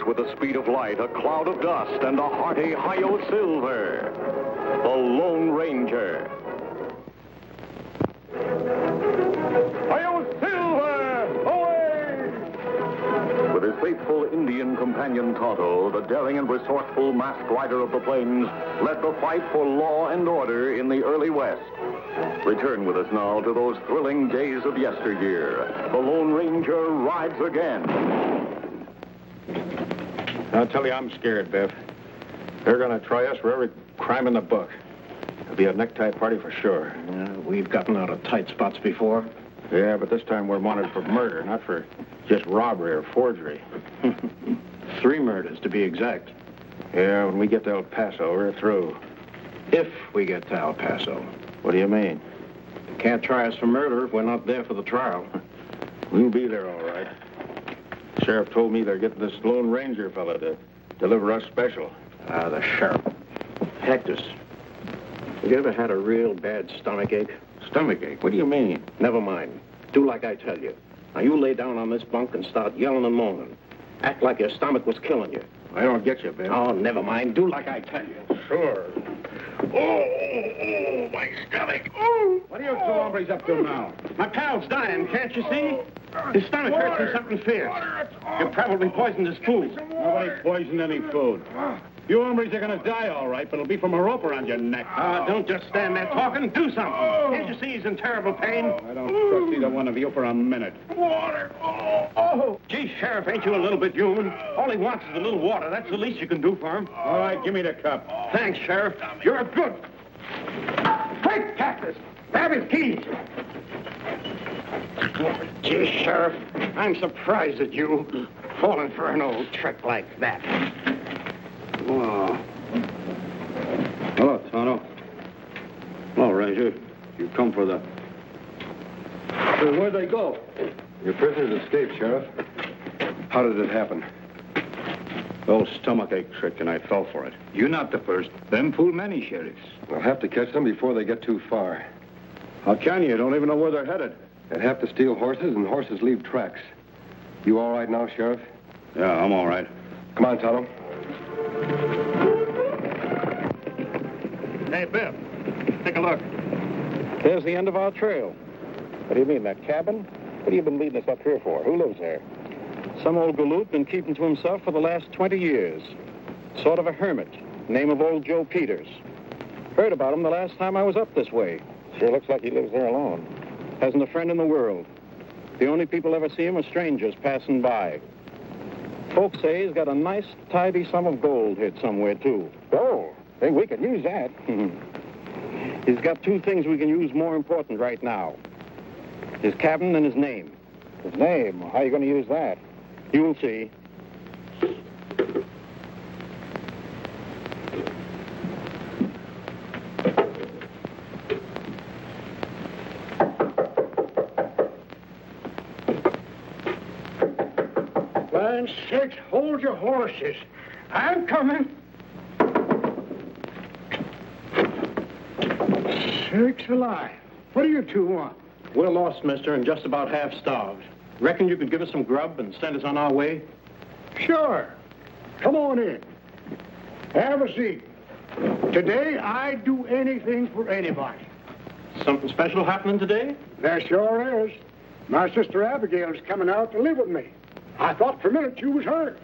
with the speed of light, a cloud of dust, and a hearty Hi-Yo Silver, the Lone Ranger. Hi-Yo Silver! Away! With his faithful Indian companion Tonto, the daring and resourceful masked rider of the plains led the fight for law and order in the early West. Return with us now to those thrilling days of yesteryear. The Lone Ranger rides again. I'll tell you, I'm scared, Biff. They're going to try us for every crime in the book. It'll be a necktie party for sure. We've gotten out of tight spots before. Yeah, but this time we're wanted for murder, not for just robbery or forgery. 3 murders, to be exact. Yeah, when we get to El Paso, we're through. If we get to El Paso. What do you mean? They can't try us for murder if we're not there for the trial. We'll be there, all right. Sheriff told me they're getting this Lone Ranger fella to deliver us special. The sheriff. Cactus. Have you ever had a real bad stomachache? Stomachache? What do you mean? Never mind. Do like I tell you. Now, you lay down on this bunk and start yelling and moaning. Act like your stomach was killing you. I don't get you, Bill. Oh, never mind. Do like I tell you. Sure. Oh, my stomach. Oh. What are you two hombres up to now? My pal's dying, can't you see? His stomach hurts from something fierce. You probably poisoned his food. Nobody poisoned any food. You hombres are going to die, all right, but it'll be from a rope around your neck. Don't just stand there talking. Do something. Can't you see he's in terrible pain? I don't trust either one of you for a minute. Water. Oh. Gee, Sheriff, ain't you a little bit human? All he wants is a little water. That's the least you can do for him. All right, give me the cup. Thanks, Sheriff. You're good. Quick, Cactus. Grab his keys. Gee, Sheriff, I'm surprised at you falling for an old trick like that. Oh. Hello, Tonto. Hello, Ranger. You come for the... Where'd they go? Your prisoners escaped, Sheriff. How did it happen? The old stomachache trick, and I fell for it. You're not the first. Them fool many sheriffs. We'll have to catch them before they get too far. How can you? You don't even know where they're headed. They'd have to steal horses, and horses leave tracks. You all right now, Sheriff? Yeah, I'm all right. Come on, Tonto. Hey, Biff, take a look. There's the end of our trail. What do you mean, that cabin? What have you been leading us up here for? Who lives there? Some old galoot been keeping to himself for the last 20 years. Sort of a hermit. Name of old Joe Peters. Heard about him the last time I was up this way. Sure looks like he lives there alone. Hasn't a friend in the world. The only people ever see him are strangers passing by. Folks say he's got a nice, tidy sum of gold hid somewhere, too. Gold? Think we could use that. He's got 2 things we can use more important right now. His cabin and his name. His name? How are you going to use that? You'll see. Land sakes, hold your horses. I'm coming. Sakes alive. What do you two want? We're lost, mister, and just about half starved. Reckon you could give us some grub and send us on our way? Sure. Come on in. Have a seat. Today, I'd do anything for anybody. Something special happening today? There sure is. My sister Abigail's coming out to live with me. I thought for a minute you was her.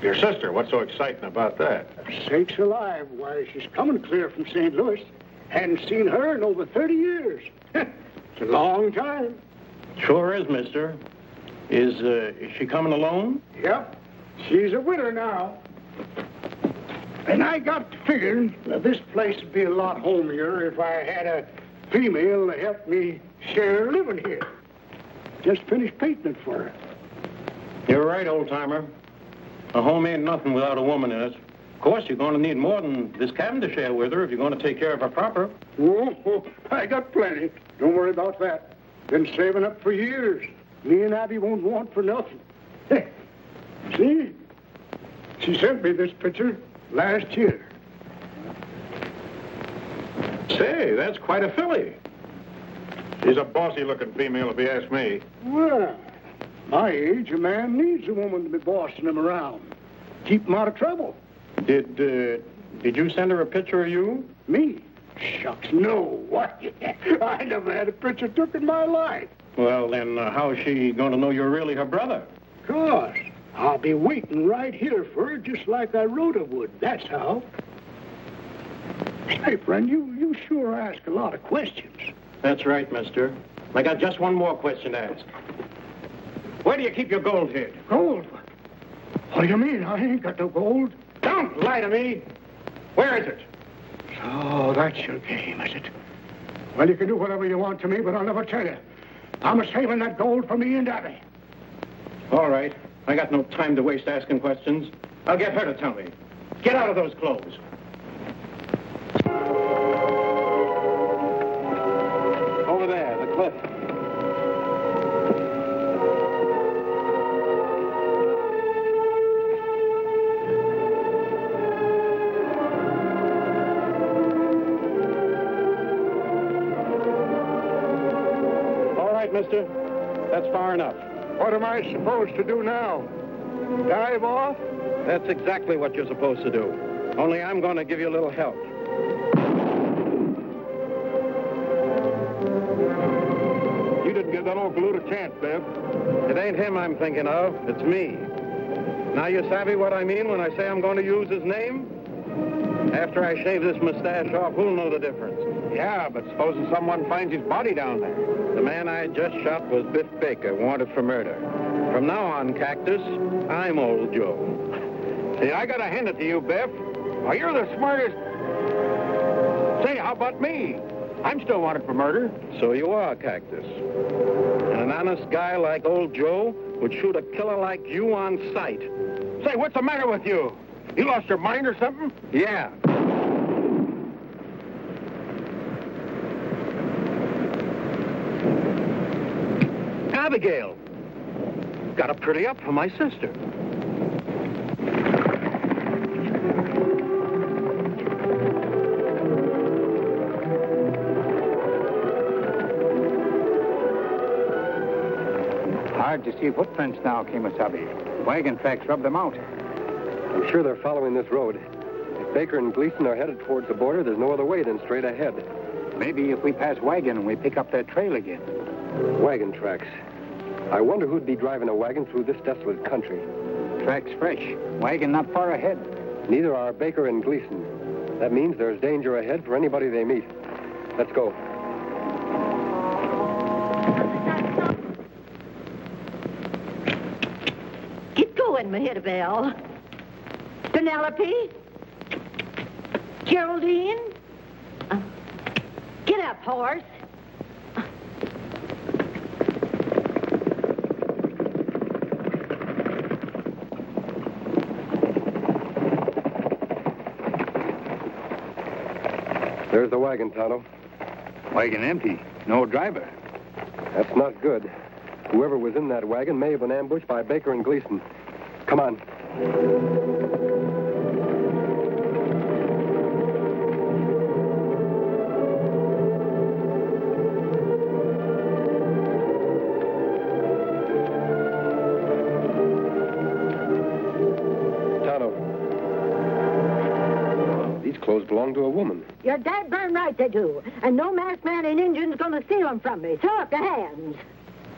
Your sister, what's so exciting about that? Sakes alive, why, she's coming clear from St. Louis. Hadn't seen her in over 30 years. It's a long time. Sure is, mister. Is she coming alone? Yep. She's a widow now. And I got to figuring that this place would be a lot homier if I had a female to help me share living here. Just finished painting it for her. You're right, old-timer. A home ain't nothing without a woman in it. Of course, you're going to need more than this cabin to share with her if you're going to take care of her proper. Oh, I got plenty. Don't worry about that. Been saving up for years. Me and Abby won't want for nothing. Hey, see? She sent me this picture last year. Say, that's quite a filly. She's a bossy-looking female, if you ask me. Well, My age, a man needs a woman to be bossing him around. Keep him out of trouble. Did you send her a picture of you? Me? Shucks, no. What? I never had a picture took in my life. Well, then how's she going to know you're really her brother? Of course. I'll be waiting right here for her just like I wrote I would. That's how. Hey, friend, you sure ask a lot of questions. That's right, mister. I got just one more question to ask. Where do you keep your gold hid? Gold? What do you mean? I ain't got no gold. Don't lie to me. Where is it? Oh, that's your game, is it? Well, you can do whatever you want to me, but I'll never tell you. I'm saving that gold for me and Abby. All right. I got no time to waste asking questions. I'll get her to tell me. Get out of those clothes. Over there, the cliff. All right, mister. That's far enough. What am I supposed to do now? Dive off? That's exactly what you're supposed to do. Only I'm going to give you a little help. You didn't give that old galoot a chance, Biff. It ain't him I'm thinking of. It's me. Now you savvy what I mean when I say I'm going to use his name? After I shave this mustache off, who'll know the difference? Yeah, but supposing someone finds his body down there. The man I just shot was Biff Baker, wanted for murder. From now on, Cactus, I'm Old Joe. See, I gotta hand it to you, Biff. Why, you're the smartest. Say, how about me? I'm still wanted for murder. So you are, Cactus. And an honest guy like Old Joe would shoot a killer like you on sight. Say, what's the matter with you? You lost your mind or something? Yeah. Abigail. Got a pretty up for my sister. Hard to see footprints now, Kemosabe. Wagon tracks rub them out. I'm sure they're following this road. If Baker and Gleason are headed towards the border, there's no other way than straight ahead. Maybe if we pass Wagon, we pick up their trail again. Wagon tracks. I wonder who'd be driving a wagon through this desolate country. Tracks fresh. Wagon not far ahead. Neither are Baker and Gleason. That means there's danger ahead for anybody they meet. Let's go. Get going, Mahidabelle. Penelope? Geraldine? Get up, horse. There's the wagon, Tonto. Wagon empty. No driver. That's not good. Whoever was in that wagon may have been ambushed by Baker and Gleason. Come on. Tonto. These clothes belong to a woman. You're dead burn right they do. And no masked man in Indian's gonna steal them from me. Throw up your hands.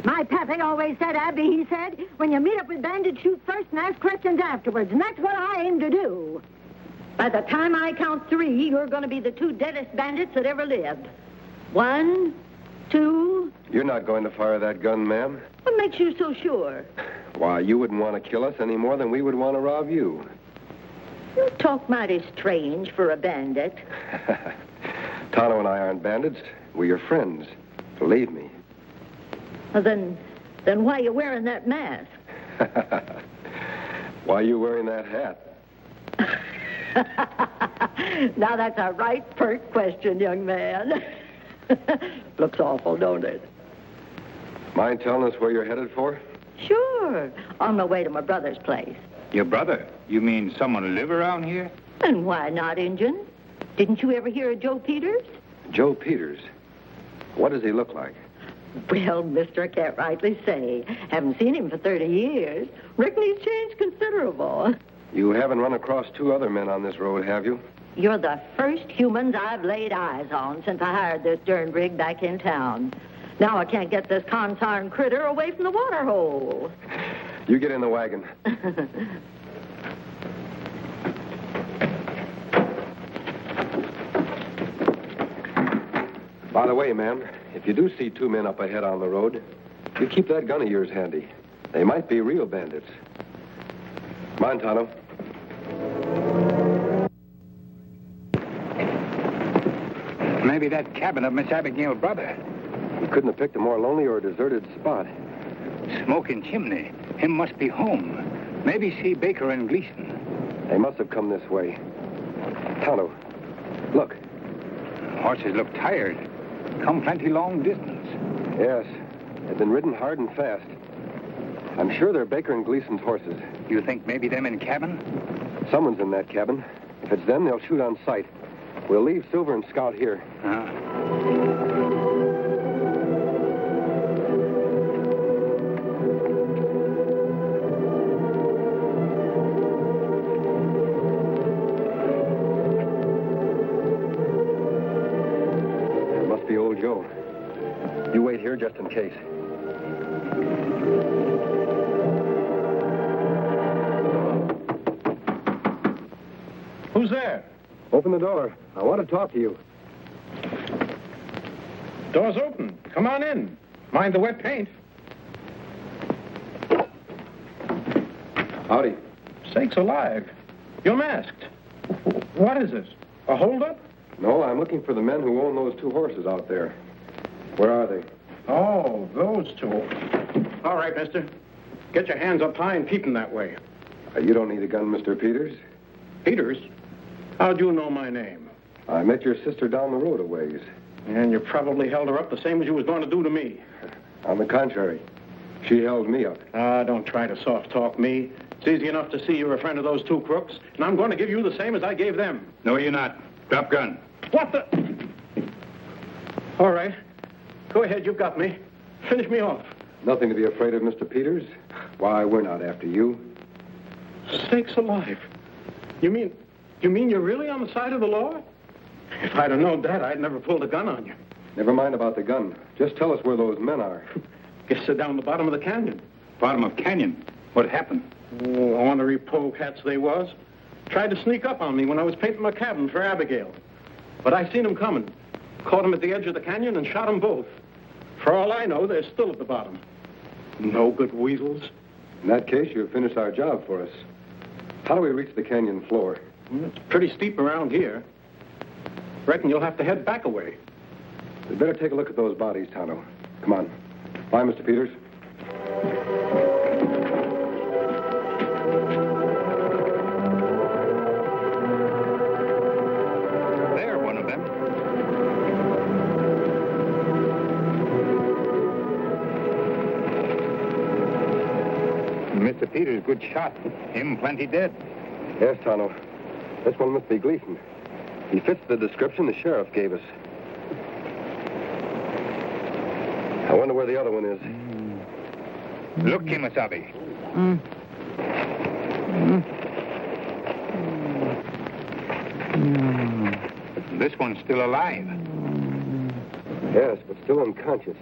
My pappy always said, Abby, he said, when you meet up with bandits, shoot first and ask questions afterwards. And that's what I aim to do. By the time I count 3, you're going to be the 2 deadest bandits that ever lived. 1, 2... You're not going to fire that gun, ma'am. What makes you so sure? Why, you wouldn't want to kill us any more than we would want to rob you. You talk mighty strange for a bandit. Tonto and I aren't bandits. We're your friends. Believe me. Well, then why are you wearing that mask? Why are you wearing that hat? Now, that's a right pert question, young man. Looks awful, don't it? Mind telling us where you're headed for? Sure. On my way to my brother's place. Your brother? You mean someone live around here? And why not, Injun? Didn't you ever hear of Joe Peters? Joe Peters. What does he look like? Well, mister, I can't rightly say. Haven't seen him for 30 years. Reckon he's changed considerable. You haven't run across two other men on this road, have you? You're the first humans I've laid eyes on since I hired this darn rig back in town. Now I can't get this consarn critter away from the water hole. You get in the wagon. By the way, ma'am, if you do see two men up ahead on the road, you keep that gun of yours handy. They might be real bandits. Come on, Tonto. Maybe that cabin of Miss Abigail's brother. You couldn't have picked a more lonely or deserted spot. Smoking chimney. Him must be home. Maybe see Baker and Gleason. They must have come this way. Tonto, look. Horses look tired. Come plenty long distance. Yes, they've been ridden hard and fast. I'm sure they're Baker and Gleason's horses. You think maybe them in cabin? Someone's in that cabin. If it's them, they'll shoot on sight. We'll leave Silver and Scout here. It must be old Joe. You wait here just in case. Who's there? Open the door. I want to talk to you. Door's open. Come on in. Mind the wet paint. Howdy. Sakes alive. You're masked. What is this? A holdup? No, I'm looking for the men who own those two horses out there. Where are they? Oh, those two. All right, mister. Get your hands up high and keep them that way. You don't need a gun, Mr. Peters. Peters? How'd you know my name? I met your sister down the road a ways. And you probably held her up the same as you was going to do to me. On the contrary, she held me up. Don't try to soft-talk me. It's easy enough to see you're a friend of those two crooks, and I'm going to give you the same as I gave them. No, you're not. Drop gun. What the? All right. Go ahead, you've got me. Finish me off. Nothing to be afraid of, Mr. Peters. Why, we're not after you. Sakes alive. You mean you're really on the side of the law? If I'd have known that, I'd never pulled a gun on you. Never mind about the gun. Just tell us where those men are. Guess they're down the bottom of the canyon. Bottom of canyon. What happened? Oh, ornery polecats they was. Tried to sneak up on me when I was painting my cabin for Abigail. But I seen them coming. Caught them at the edge of the canyon and shot them both. For all I know, they're still at the bottom. No good weasels. In that case, you've finished our job for us. How do we reach the canyon floor? Well, it's pretty steep around here. Reckon you'll have to head back a way. We'd better take a look at those bodies, Tonto. Come on. Bye, Mr. Peters. There, one of them. Mr. Peters, good shot. Him plenty dead. Yes, Tonto. This one must be Gleason. He fits the description the sheriff gave us. I wonder where the other one is. Look, Kimasabi. This one's still alive. Yes, but still unconscious.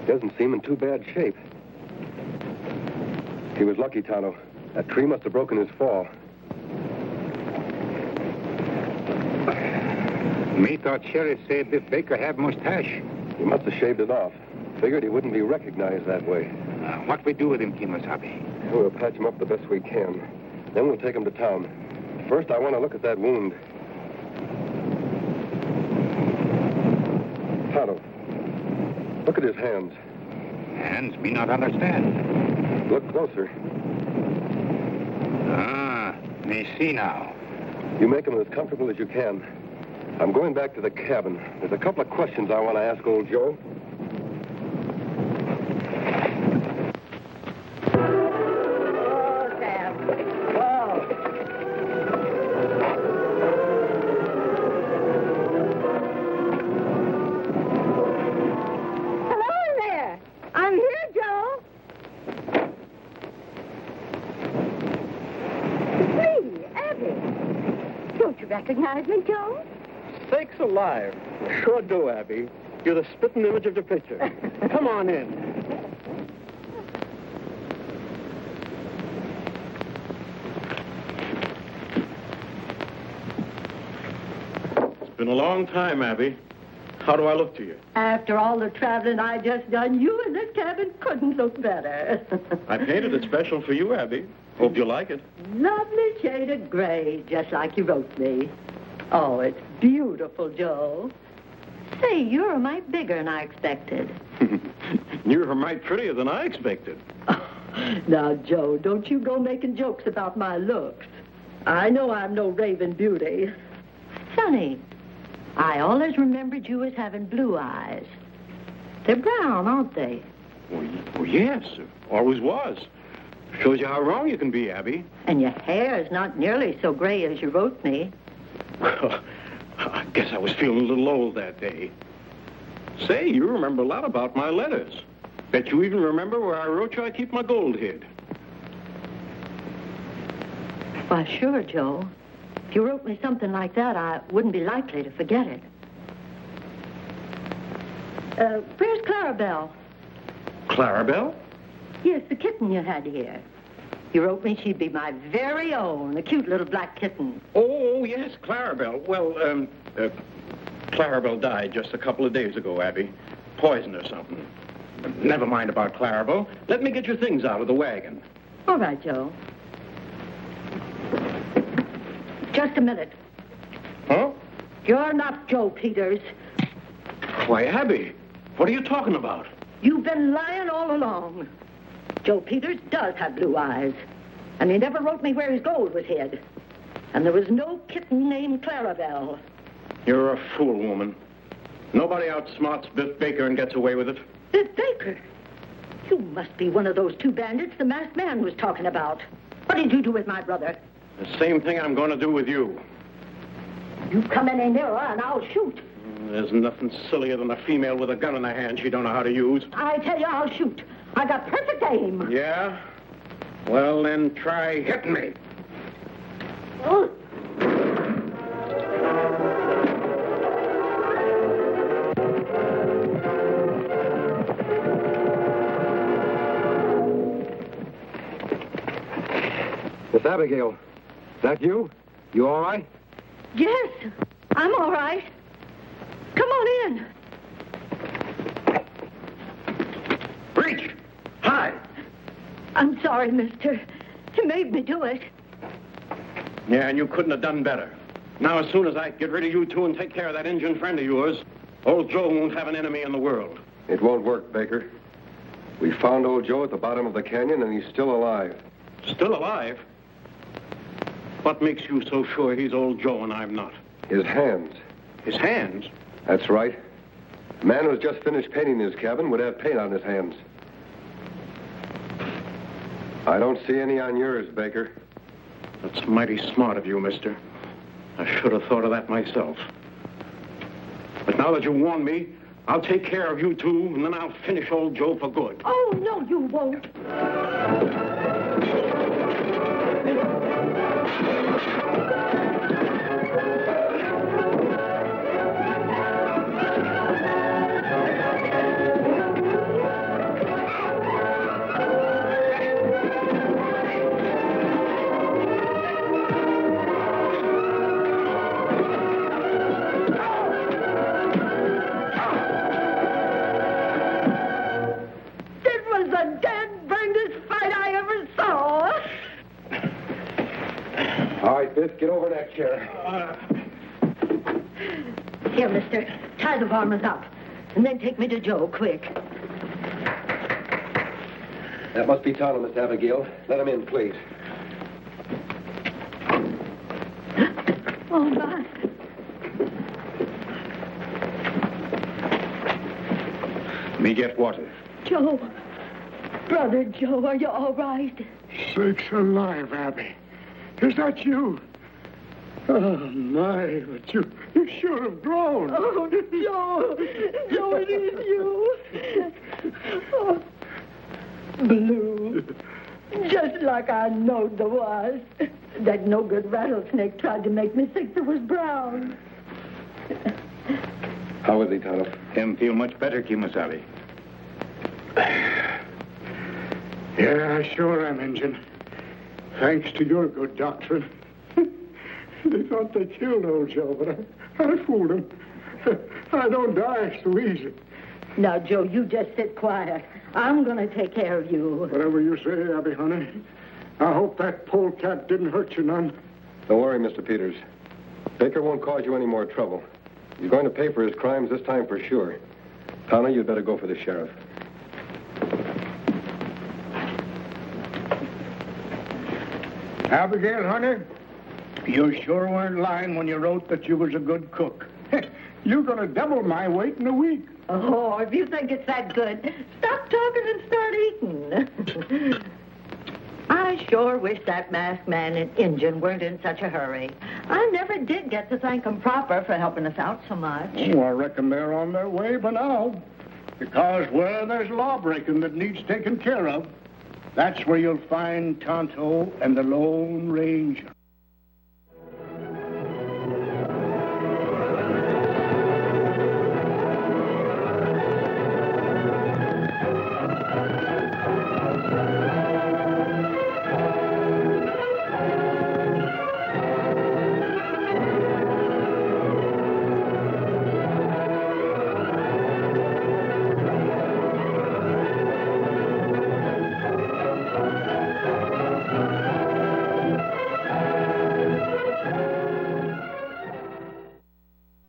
Doesn't seem in too bad shape. He was lucky, Tonto. That tree must have broken his fall. Me thought Sheriff said Biff Baker had mustache. He must have shaved it off. Figured he wouldn't be recognized that way. What we do with him, Kimasabi? We'll patch him up the best we can. Then we'll take him to town. First, I want to look at that wound. Tonto, look at his hands. Hands me not understand. Look closer. Me see now. You make him as comfortable as you can. I'm going back to the cabin. There's a couple of questions I want to ask old Joe. recognize me, Joe? Sakes alive. Sure do, Abby. You're the spitting image of the picture. Come on in. It's been a long time, Abby. How do I look to you? After all the traveling I just done, you in this cabin couldn't look better. I painted it special for you, Abby. Hope you like it. Lovely shade of gray, just like you wrote me. Oh, it's beautiful, Joe. Say, you're a mite bigger than I expected. You're a mite prettier than I expected. Now, Joe, don't you go making jokes about my looks. I know I'm no raving beauty. Sonny, I always remembered you as having blue eyes. They're brown, aren't they? Well, yes, always was. Shows you how wrong you can be, Abby. And your hair is not nearly so gray as you wrote me. Well, I guess I was feeling a little old that day. Say, you remember a lot about my letters. Bet you even remember where I wrote you I keep my gold hid. Why, sure, Joe. If you wrote me something like that, I wouldn't be likely to forget it. Where's Clarabelle? Clarabelle? Yes, the kitten you had here. You wrote me she'd be my very own, a cute little black kitten. Oh, yes, Clarabelle. Well, Clarabelle died just a couple of days ago, Abby. Poison or something. But never mind about Clarabelle. Let me get your things out of the wagon. All right, Joe. Just a minute. Huh? You're not Joe Peters. Why, Abby, what are you talking about? You've been lying all along. Joe Peters does have blue eyes. And he never wrote me where his gold was hid. And there was no kitten named Clarabelle. You're a fool, woman. Nobody outsmarts Biff Baker and gets away with it. Biff Baker? You must be one of those two bandits the masked man was talking about. What did you do with my brother? The same thing I'm going to do with you. You come any nearer and I'll shoot. There's nothing sillier than a female with a gun in her hand she don't know how to use. I tell you, I'll shoot. I got perfect aim. Yeah? Well, then try hitting me. Oh. Miss Abigail, is that you? You all right? Yes, I'm all right. Come on in. Reach! Hide! I'm sorry, mister. You made me do it. Yeah, and you couldn't have done better. Now, as soon as I get rid of you two and take care of that Indian friend of yours, old Joe won't have an enemy in the world. It won't work, Baker. We found old Joe at the bottom of the canyon, and he's still alive. Still alive? What makes you so sure he's old Joe and I'm not? His hands. His hands? That's right. The man who's just finished painting his cabin would have paint on his hands. I don't see any on yours, Baker. That's mighty smart of you, mister. I should have thought of that myself. But now that you warned me, I'll take care of you two, and then I'll finish old Joe for good. Oh, no, you won't. Biff, get over that chair. Here, mister. Tie the varmints up. And then take me to Joe, quick. That must be Tonto, Miss Abigail. Let him in, please. Oh, my. Me get water. Joe. Brother Joe, are you all right? Sakes alive, Abby. Is that you? Oh, my, but you should have grown. Oh, Joe. Joe, it is you. Oh. Blue. Just like I knowed there was. That no-good rattlesnake tried to make me think there was Brown. How is he, Tonto? Him feel much better, Kimasabi. Yeah, I sure am, Injun. Thanks to your good doctrine. They thought they killed old Joe, but I fooled them. I don't die so easy. Now, Joe, you just sit quiet. I'm going to take care of you. Whatever you say, Abby, honey. I hope that polecat didn't hurt you none. Don't worry, Mr. Peters. Baker won't cause you any more trouble. He's going to pay for his crimes this time for sure. Tonto, you'd better go for the sheriff. Abigail, honey, you sure weren't lying when you wrote that you was a good cook. You're going to double my weight in a week. Oh, if you think it's that good, stop talking and start eating. I sure wish that masked man and Injun weren't in such a hurry. I never did get to thank 'em proper for helping us out so much. Oh, I reckon they're on their way by now. Because where there's law-breaking that needs taken care of, that's where you'll find Tonto and the Lone Ranger.